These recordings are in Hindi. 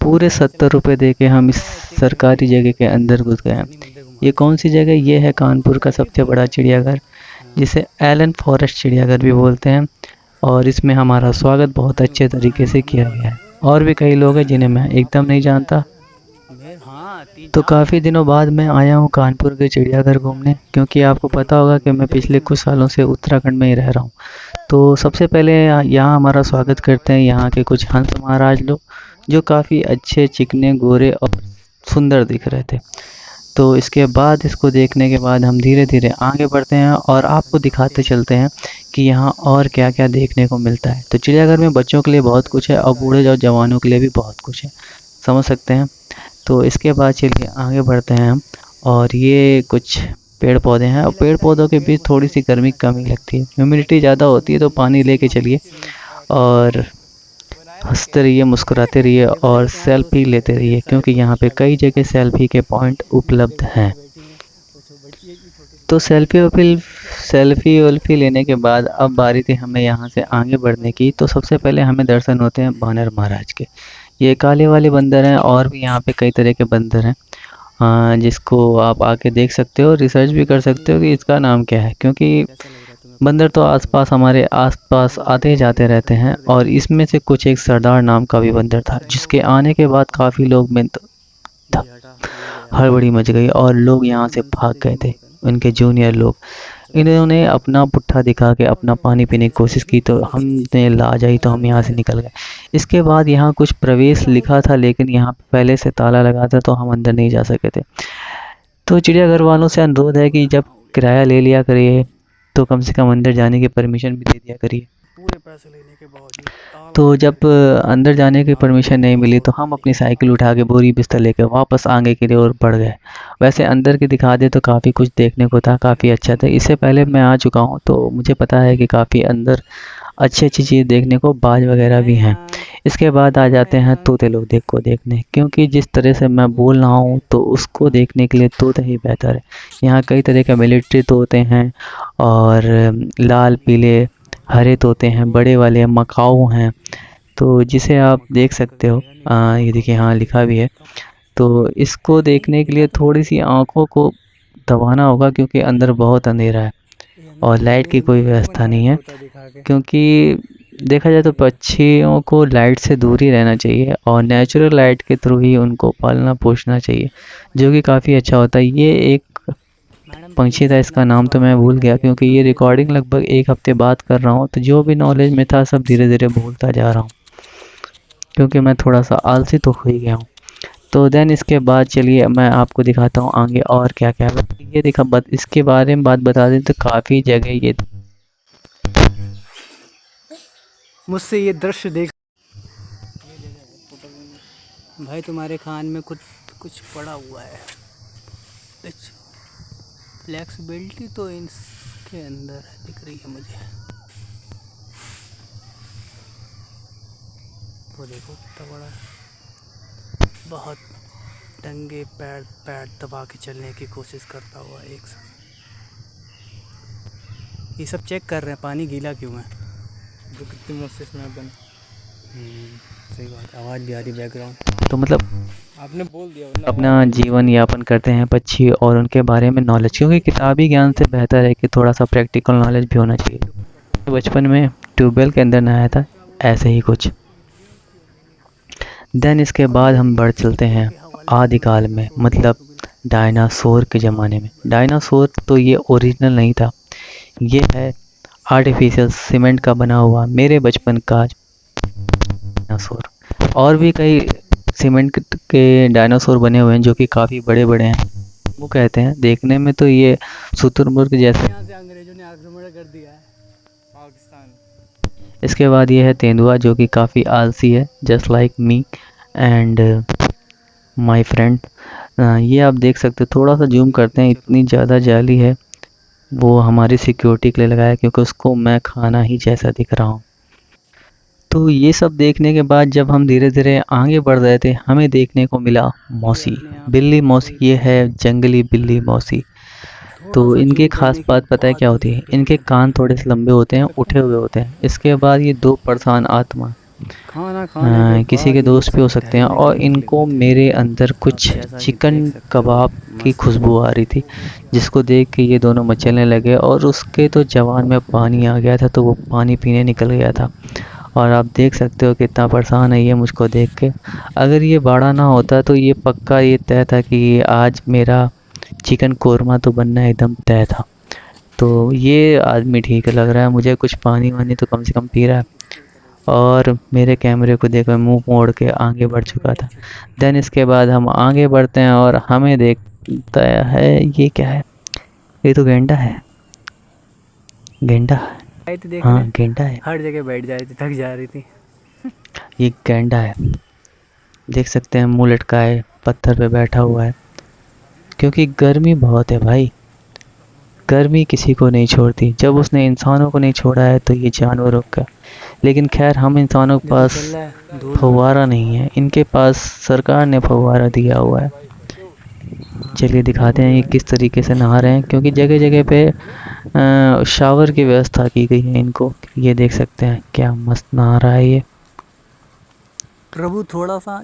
पूरे 70 रुपये दे के हम इस सरकारी जगह के अंदर घुस गए हैं। ये कौन सी जगह? ये है कानपुर का सबसे बड़ा चिड़ियाघर, जिसे एलन फॉरेस्ट चिड़ियाघर भी बोलते हैं। और इसमें हमारा स्वागत बहुत अच्छे तरीके से किया गया है। और भी कई लोग हैं जिन्हें मैं एकदम नहीं जानता। तो काफ़ी दिनों बाद मैं आया हूँ कानपुर के चिड़ियाघर घूमने, क्योंकि आपको पता होगा कि मैं पिछले कुछ सालों से उत्तराखंड में ही रह रहा हूँ। तो सबसे पहले यहाँ हमारा स्वागत करते हैं यहाँ के कुछ हंस महाराज लोग, जो काफ़ी अच्छे, चिकने, गोरे और सुंदर दिख रहे थे। तो इसके बाद इसको देखने के बाद हम धीरे धीरे आगे बढ़ते हैं और आपको दिखाते चलते हैं कि यहाँ और क्या क्या देखने को मिलता है। तो चिड़ियाघर में बच्चों के लिए बहुत कुछ है और बूढ़े और जवानों के लिए भी बहुत कुछ है, समझ सकते हैं। तो इसके बाद चलिए आगे बढ़ते हैं हम। और ये कुछ पेड़ पौधे हैं, और पेड़ पौधों के बीच थोड़ी सी गर्मी कमी लगती है, ह्यूमिडिटी ज़्यादा होती है। तो पानी लेके चलिए और हंसते रहिए, मुस्कुराते रहिए और सेल्फी लेते रहिए, क्योंकि यहाँ पे कई जगह सेल्फी के पॉइंट उपलब्ध हैं। तो सेल्फी वेल्फी लेने के बाद अब बारी थी हमें यहाँ से आगे बढ़ने की। तो सबसे पहले हमें दर्शन होते हैं बानर महाराज के। ये काले वाले बंदर हैं, और भी यहाँ पे कई तरह के बंदर हैं, जिसको आप आके देख सकते हो, रिसर्च भी कर सकते हो कि इसका नाम क्या है, क्योंकि बंदर तो हमारे आसपास आते जाते रहते हैं। और इसमें से कुछ एक सरदार नाम का भी बंदर था, जिसके आने के बाद काफ़ी लोग में तो हड़बड़ी मच गई और लोग यहाँ से भाग गए थे, उनके जूनियर लोग। इन्होंने अपना पुट्ठा दिखा के अपना पानी पीने की कोशिश की, तो हमने लाज आई तो हम यहाँ से निकल गए। इसके बाद यहाँ कुछ प्रवेश लिखा था, लेकिन यहाँ पहले से ताला लगा था, तो हम अंदर नहीं जा सके थे। तो चिड़ियाघर वालों से अनुरोध है कि जब किराया ले लिया करिए तो कम से कम अंदर जाने की परमिशन भी दे दिया करिए। पूरे पैसे लेने के बावजूद तो जब अंदर जाने की परमिशन नहीं मिली, तो हम अपनी साइकिल उठा के बोरी बिस्तर लेकर वापस आगे की ओर बढ़ गए। वैसे अंदर की दिखा दे तो काफ़ी कुछ देखने को था, काफ़ी अच्छा था। इससे पहले मैं आ चुका हूँ, तो मुझे पता है कि काफ़ी अंदर अच्छी अच्छी चीज़ देखने को, बाज वगैरह भी हैं। इसके बाद आ जाते हैं तोते लोग को देखने, क्योंकि जिस तरह से मैं बोल रहा हूँ तो उसको देखने के लिए तोते ही बेहतर है। यहाँ कई तरह के मिलिट्री तोते हैं, और लाल, पीले, हरे तोते हैं, बड़े वाले मकाऊ हैं, तो जिसे आप देख सकते हो। ये देखिए, हाँ लिखा भी है। तो इसको देखने के लिए थोड़ी सी आँखों को दबाना होगा, क्योंकि अंदर बहुत अंधेरा है और लाइट की कोई व्यवस्था नहीं है। क्योंकि देखा जाए तो पक्षियों को लाइट से दूर ही रहना चाहिए, और नेचुरल लाइट के थ्रू ही उनको पालना पोषना चाहिए, जो कि काफ़ी अच्छा होता है। ये एक पंछी था, इसका नाम तो मैं भूल गया, क्योंकि ये रिकॉर्डिंग लगभग 1 हफ्ते बाद कर रहा हूँ। तो जो भी नॉलेज में था सब धीरे धीरे भूलता जा रहा हूँ, क्योंकि मैं थोड़ा सा आलसी तो हो ही गया हूँ। तो देन इसके बाद चलिए मैं आपको दिखाता हूँ आगे और क्या क्या है। ये देखा, इसके बारे में बात बता दें तो काफ़ी जगह ये मुझसे ये दृश्य देख भाई, तुम्हारे कान में कुछ कुछ पड़ा हुआ है। फ्लेक्सिबिलिटी तो इसके अंदर दिख रही है मुझे। वो देखो कितना बड़ा है, बहुत नंगे पैर दबा के चलने की कोशिश करता हुआ एक साथ। ये सब चेक कर रहे हैं पानी गीला क्यों है, जो कितनी मुश्किल में बन। सही बात, आवाज़ भी आ रही बैकग्राउंड। तो मतलब आपने बोल दिया अपना जीवन यापन करते हैं पक्षी, और उनके बारे में नॉलेज, क्योंकि किताबी ज्ञान से बेहतर है कि थोड़ा सा प्रैक्टिकल नॉलेज भी होना चाहिए। बचपन में ट्यूबवेल के अंदर नहाया था, ऐसे ही कुछ। देन इसके बाद हम बढ़ चलते हैं आदिकाल में, मतलब डायनासोर के ज़माने में। डायनासोर तो ये ओरिजिनल नहीं था, ये है आर्टिफिशियल सीमेंट का बना हुआ मेरे बचपन का डायनासोर। और भी कई सीमेंट के डायनासोर बने हुए हैं, जो कि काफ़ी बड़े बड़े हैं। वो कहते हैं देखने में तो ये शुतुरमुर्ग जैसे। यहाँ से अंग्रेजों ने आक्रमण कर दिया है पाकिस्तान। इसके बाद ये है तेंदुआ, जो कि काफ़ी आलसी है, just like me and my friend. ये आप देख सकते हो, थोड़ा सा जूम करते हैं, इतनी ज़्यादा जाली है। वो हमारी सिक्योरिटी के लिए लगाया, क्योंकि उसको मैं खाना ही जैसा दिख रहा हूँ। तो ये सब देखने के बाद जब हम धीरे धीरे आगे बढ़ रहे थे, हमें देखने को मिला मौसी, बिल्ली मौसी। ये है जंगली बिल्ली मौसी। तो इनकी खास बात पता है क्या होती है? इनके कान थोड़े से लंबे होते हैं, उठे हुए होते हैं। इसके बाद ये 2 परेशान आत्मा खाना खाने के किसी के बाद दोस्त भी हो सब सकते हैं। टहलने और के लिए इनको निकले थे। मेरे अंदर कुछ जैसा कि चिकन देख सकते हो, कबाब की मस्त खुशबू आ रही थी, जिसको देख के ये दोनों मचलने लगे और उसके तो जवान में पानी आ गया था, तो वो पानी पीने निकल गया था। और आप देख सकते हो कितना परेशान है ये मुझको देख के। अगर ये बाड़ा ना होता तो ये पक्का ये तय था कि ये आज मेरा चिकन कोरमा तो बनना एकदम तय था। तो ये आदमी ठीक लग रहा है मुझे, कुछ पानी वानी तो कम से कम पी रहा है। और मेरे कैमरे को देख मैं मुंह मोड़ के आगे बढ़ चुका था। देन इसके बाद हम आगे बढ़ते हैं और हमें देखता है ये क्या है, ये तो गेंडा है। गेंडा। आई थी हाँ देखने, गेंडा है, हर जगह बैठ जा रही थी, थक जा रही थी। ये गेंडा है। देख सकते हैं मुंह लटकाए पत्थर पे बैठा हुआ है, क्योंकि गर्मी बहुत है भाई। गर्मी किसी को नहीं छोड़ती, जब उसने इंसानों को नहीं छोड़ा है तो ये जानवरों का। लेकिन खैर हम इंसानों के जैसे पास चल रहा है धूल में। फव्वारा नहीं है, इनके पास सरकार ने फव्वारा दिया हुआ है। चलिए दिखाते हैं ये किस तरीके से नहा रहे हैं, क्योंकि जगह जगह पे शावर की व्यवस्था की गई है इनको। ये देख सकते हैं क्या मस्त नहा रहा है ये, प्रभु थोड़ा सा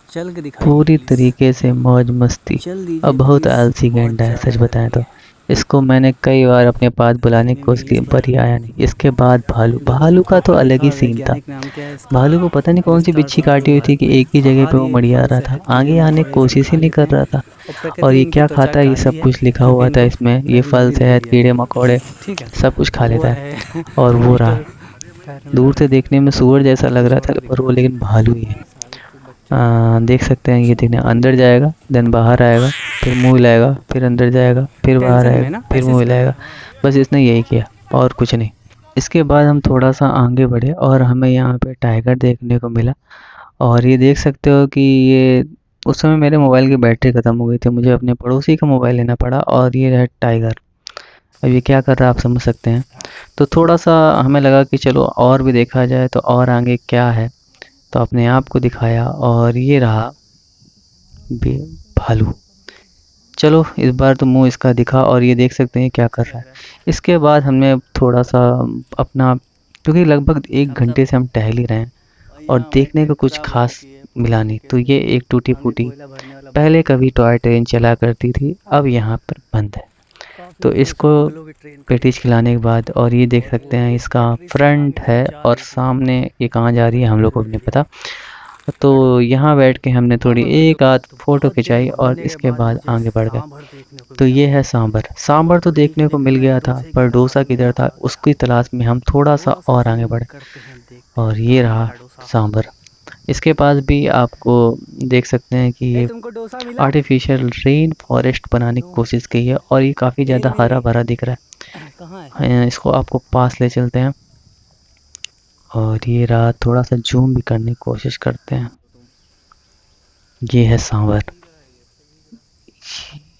चल के दिखाइए पूरी प्लीज। तरीके से मौज मस्ती। चल अब दीजिए बहुत प्लीज, आलसी बहुत गेंडा है सच ज्यादा बताएं तो। गर्मी है। इसको मैंने कई बार अपने पास बुलाने की देखने में कोशिश की इस पर पर ये आया नहीं। इसके बाद भालू, भालू का तो अलग ही इसका सीन था। वैज्ञानिक नाम क्या है इसका? भालू को पता नहीं कौन सी विस्तार बिच्छी समझो काटी हुई थी भारत कि में एक ही जगह पे वो पहाड़ी मढ़िया फल रहा था, सहित कीड़े आगे आने की मकोड़े सब कोशिश ही खा नहीं लेते कर हैं। रहा था। और और प्रकृति ये इनकी क्या त्वचा खाता है, ये सब काली है, कुछ लिखा जो कि हुआ था इनको इसमें, ये गर्मी फल जल्दी शहद लगती है। कीड़े मकोड़े ठीक है। सब कुछ खा वो लेता है। है और वो रहा, पीटर दूर से देखने में सुअर जैसा लग रहा था छोड़ो पर वो दिखाओ। लेकिन भालू ही है। बच्चों को देख सकते हैं ये देखने अंदर जाएगा, देन बाहर आएगा, फिर मुंह हिलाएगा, फिर अंदर जाएगा, फिर बाहर टेंशन में आएगा, ना फिर ऐसे मुंह ऐसे कर रहा हिलाएगा। है। बस इसने यही किया और कुछ नहीं। इसके बाद हम थोड़ा सा आगे बढ़े और हमें यहाँ पे टाइगर देखने को मिला। और ये देख सकते हो कि ये उस समय मेरे मोबाइल की बैटरी ख़त्म हो गई थी, मुझे अपने पड़ोसी का मोबाइल लेना पड़ा। और ये है टाइगर। अब ये क्या कर रहा है आप समझ सकते हैं। तो थोड़ा सा हमें लगा कि चलो और भी देखा जाए तो और आगे क्या है, तो अपने आप को दिखाया और ये रहा भालू। चलो इस बार तो मुंह इसका दिखा और ये देख सकते हैं क्या कर रहा है। इसके बाद हमने थोड़ा सा अपना, क्योंकि लगभग 1 घंटे से हम टहल ही रहे हैं और देखने को कुछ खास मिला नहीं, तो ये एक टूटी फूटी, पहले कभी टॉय ट्रेन चला करती थी, अब यहाँ पर बंद है। तो इसको पेटीज खिलाने के बाद, और ये देख सकते हैं इसका फ्रंट है और सामने ये कहाँ जा रही है हम लोग को भी नहीं पता। तो यहाँ बैठ के हमने थोड़ी एक आध फ़ोटो खिंचाई और इसके बाद आगे बढ़ गए। तो ये है सांभर। सांभर तो देखने को मिल गया था पर डोसा किधर था उसकी तलाश में हम थोड़ा सा और आगे बढ़े और ये रहा सांभर। इसके पास भी आपको देख सकते हैं कि ये तुमको डोसा मिला? आर्टिफिशियल रेन फॉरेस्ट बनाने की कोशिश की है और ये काफ़ी ज़्यादा हरा भरा दिख रहा कहाँ है? है। इसको आपको पास ले चलते हैं और ये रहा, थोड़ा सा जूम भी करने की कोशिश करते हैं। ये है सांभर,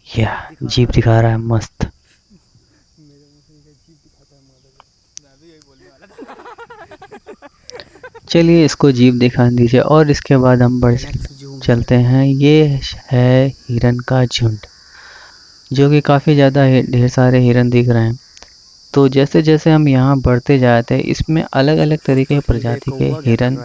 या जीप दिखा रहा है मस्त। चलिए इसको जीप दिखा दीजिए और इसके बाद हम बढ़ चलते हैं। ये है हिरन का झुंड, जो कि काफ़ी ज़्यादा ढेर सारे हिरन दिख रहे हैं। तो जैसे जैसे हम यहाँ बढ़ते जाते हैं इसमें अलग अलग तरीके के प्रजाति के हिरन,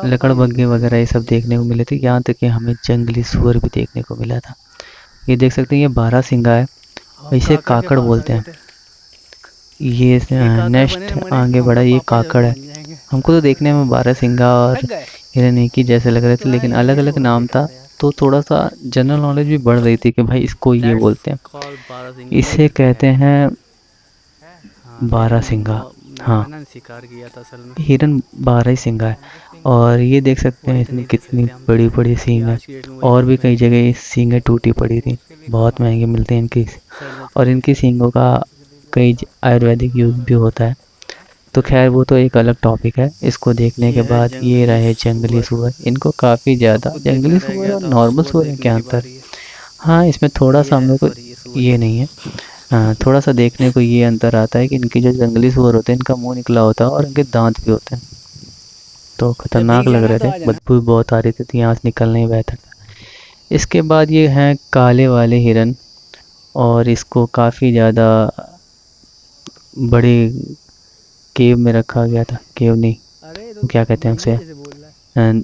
लकड़बग्घे वगैरह ये सब देखने को मिले थे। यहाँ तक कि हमें जंगली सुअर भी देखने को मिला था। ये देख सकते हैं ये बारहसिंगा है, इसे काकड़ बोलते हैं। ये नेक्स्ट आगे बढ़ा, ये काकड़ है। हमको तो देखने में बारहसिंगा और हिरन एक ही जैसे लग रहे थे, लेकिन अलग अलग नाम था। तो थोड़ा सा जनरल नॉलेज भी बढ़ रही थी कि भाई इसको ये बोलते हैं, इसे कहते हैं बारहसिंगा। हाँ शिकार किया था असल में। हिरन बारहसिंगा है। और ये देख सकते हैं इसमें कितनी बड़ी बड़ी सींग है, और भी कई जगह ये सींगें टूटी पड़ी थी, बहुत महंगे मिलते हैं इनकी। और इनकी सींगों का कई आयुर्वेदिक यूज़ भी होता है। तो खैर वो तो एक अलग टॉपिक है। इसको देखने के बाद ये रहे जंगली सुअर। इनको काफ़ी ज़्यादा, जंगली सुअर और नॉर्मल सुअर में क्या अंतर? हाँ इसमें थोड़ा सा हम लोग को ये नहीं है, हाँ थोड़ा सा देखने को ये अंतर आता है कि इनके जो जंगली सुअर होते हैं इनका मुंह निकला होता है और इनके दांत भी होते हैं। तो खतरनाक लग रहे थे, बदबू बहुत आ रही थी, यहाँ से निकलना ही बेहतर था। इसके बाद ये हैं काले वाले हिरन, और इसको काफ़ी ज़्यादा बड़ी केव में रखा गया था। केव नहीं, अरे तो क्या कहते हैं उसे, जैसे बोल रहा है।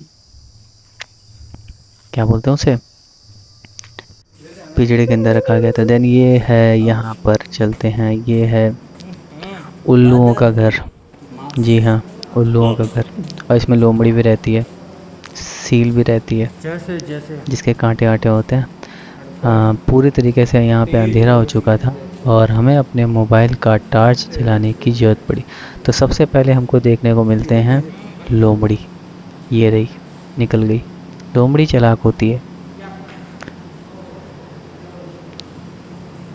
क्या बोलते हैं उसे, पिंजड़े के अंदर रखा गया था। देन ये है, यहाँ पर चलते हैं, ये है उल्लुओं का घर। जी हाँ, उल्लुओं का घर। और इसमें लोमड़ी भी रहती है, सील भी रहती है, जैसे जैसे जिसके कांटे आटे होते हैं। पूरी तरीके से यहाँ पे अंधेरा हो चुका था और हमें अपने मोबाइल का टॉर्च जलाने की ज़रूरत पड़ी। तो सबसे पहले हमको देखने को मिलते हैं लोमड़ी। ये रही, निकल गई। लोमड़ी चालाक होती है।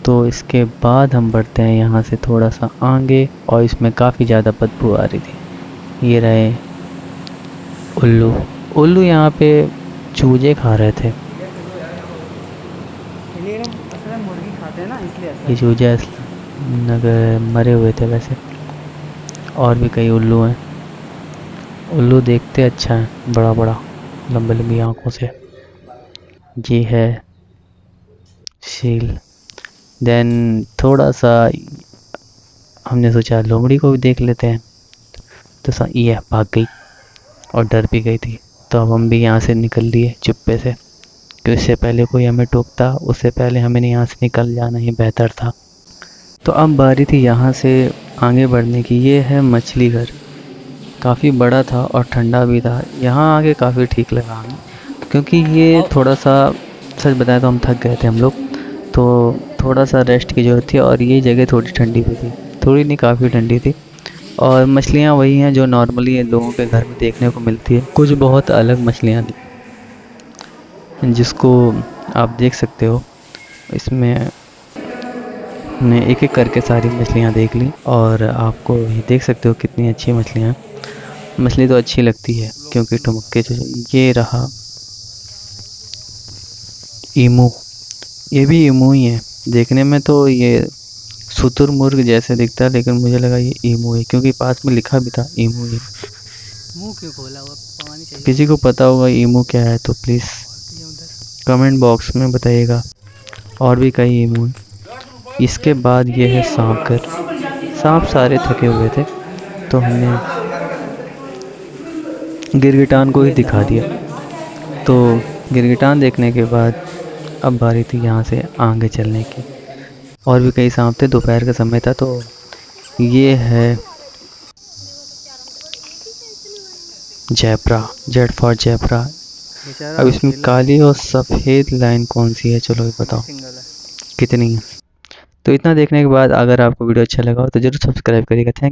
तो इसके बाद हम बढ़ते हैं यहाँ से थोड़ा सा आगे, और इसमें काफ़ी ज़्यादा बदबू आ रही थी। ये रहे उल्लू। उल्लू यहाँ पे चूजे खा रहे थे। मुर्गी खाते हैं ना, इसलिए ये चूजे नगर मरे हुए थे वैसे। और भी कई उल्लू हैं। उल्लू देखते अच्छा है, बड़ा बड़ा, लंबी लंबी आँखों से। ये है शील। देन थोड़ा सा हमने सोचा लोमड़ी को भी देख लेते हैं, तो ये भाग गई और डर भी गई थी। तो अब हम भी यहाँ से निकल लिए चुप्पे से, कि उससे पहले कोई हमें टोकता, उससे पहले हमें यहाँ से निकल जाना ही बेहतर था। तो अब बारी थी यहाँ से आगे बढ़ने की। ये है मछली घर। काफ़ी बड़ा था और ठंडा भी था। यहाँ आके काफ़ी ठीक लगा हमें, क्योंकि ये थोड़ा सा, सच बताएं तो हम थक गए थे हम लोग, तो थोड़ा सा रेस्ट की ज़रूरत थी। और ये जगह थोड़ी ठंडी भी थी, थोड़ी नहीं काफ़ी ठंडी थी। और मछलियाँ वही हैं जो नॉर्मली लोगों के घर में देखने को मिलती है। कुछ बहुत अलग मछलियाँ थी, जिसको आप देख सकते हो। इसमें हमने एक एक करके सारी मछलियाँ देख ली, और आपको ये देख सकते हो कितनी अच्छी मछलियाँ हैं। मछली तो अच्छी लगती है क्योंकि ठुमके जो, ये रहा ईमू। ये भी ईमू ही है। देखने में तो ये शुतुरमुर्ग जैसे दिखता है, लेकिन मुझे लगा ये ईमू है, क्योंकि पास में लिखा भी था ईमू ही। मुंह क्यों खोला हुआ, पानी चाहिए। किसी को पता होगा ईमू क्या है तो प्लीज़ ये उधर कमेंट बॉक्स में बताइएगा। और भी कई ईमू हैं। इसके बाद ये है सांप घर। सांप सारे थके हुए थे, तो हमने गिरगिटान को ही दिखा दिया। तो गिरगिटान देखने के बाद अब बारी थी यहाँ से आगे चलने की। और भी कई सांप थे, दोपहर का समय था। तो ये है ज़ेब्रा, जेड फॉर ज़ेब्रा। बेचारा अब इसमें अकेला काली और सफ़ेद लाइन कौन सी है, चलो ये बताओ सिंगल है। कितनी है। तो इतना देखने के बाद अगर आपको वीडियो अच्छा लगा हो तो ज़रूर सब्सक्राइब करिएगा। थैंक